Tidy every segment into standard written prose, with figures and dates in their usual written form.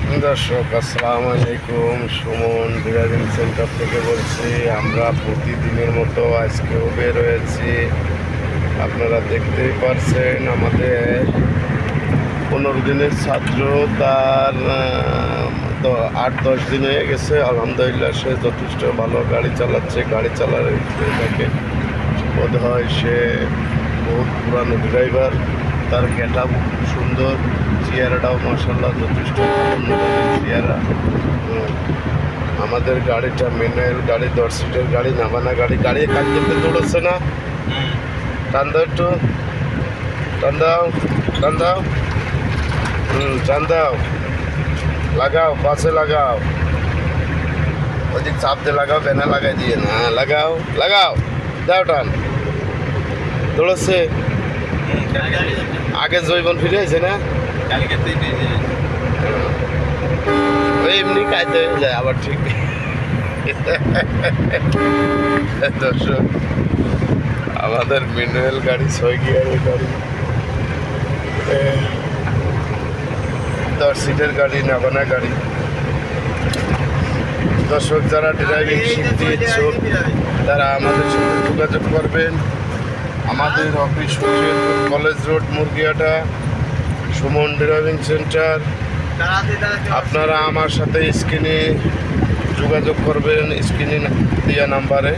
দর্শক আসসালামু আলাইকুম, সুমন ড্রাইভিং সেন্টার থেকে বলছি। আমরা প্রতিদিনের মতো আজকেও বের হয়েছি। আপনারা দেখতেই পারছেন আমাদের 15 দিনের ছাত্র, তার 8-10 দিন হয়ে গেছে। আলহামদুলিল্লাহ সে যথেষ্ট ভালো গাড়ি চালাচ্ছে। গাড়ি চালার থাকে বোধ হয় সে বহুত পুরানো ড্রাইভার। তার গেটআপ খুব সুন্দর, চেয়ারটাও মাশাআল্লাহ যথেষ্ট চেয়ারা। আমাদের গাড়িটা ম্যানুয়াল গাড়ি, 10 সিটের গাড়ি, নামানা গাড়ি। গাড়ি কাজ করতে দৌড়চ্ছে না, টান দাও একটু, টান দাও, টান দাও, টান দাও, লাগাও, পাশে লাগাও, ওদিক চাপ দিয়ে লাগাও, ব্যানা লাগাই দিয়ে না, লাগাও, লাগাও, দাও টান। দৌড়চ্ছে আগে জৈবন ফিরে আছে না, এমনি কাজে হয়ে যায় আবার ঠিক। দর্শক আমাদের ম্যানুয়াল গাড়ি, 6 গিয়ারের গাড়ি, 10 সিটের গাড়ি, নাবানা গাড়ি। দর্শক যারা ড্রাইভিং শিখতে ইচ্ছুক তারা আমাদের সঙ্গে যোগাযোগ করবেন। আমাদের অফিস হচ্ছে college road, Murgiata, Suman driving centre. আপনারা আমার সাথে স্ক্রিনে যোগাযোগ করবেন, স্ক্রিনে দেওয়া নাম্বারে।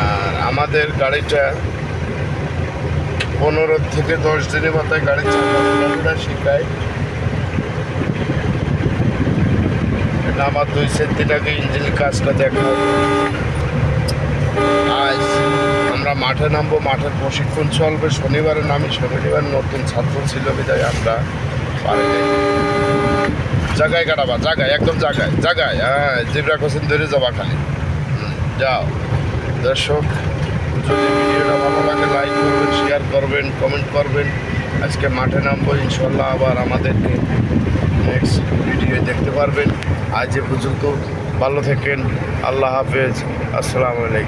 আর আমাদের গাড়িটা 15 থেকে 10 দিনের মাথায় গাড়ি চালানোটা শেখায়। এটা আমার 2 দিন আগে ইঞ্জিনের কাজটা দেখা। আজ আমরা মাঠে নামবো, মাঠের প্রশিক্ষণ চলবে। শনিবারে নামি, শনিবার নতুন ছাত্র ছিল বিদায় আমরা পারিনি। জায়গায় কাটাবা, জায়গায় একদম জায়গায় জায়গায়, হ্যাঁ জিব্রা ক্রসিং ধরে যাবা খালি, যাও। দর্শক যদি ভিডিওটা ভালো লাগে লাইক করবেন, শেয়ার করবেন, কমেন্ট করবেন। আজকে মাঠে নামবো ইনশাল্লাহ, আবার আমাদেরকে নেক্সট ভিডিও দেখতে পারবেন। আজ এ পর্যন্ত ভালো থাকেন, আল্লাহ হাফেজ, আসসালামু আলাইকুম।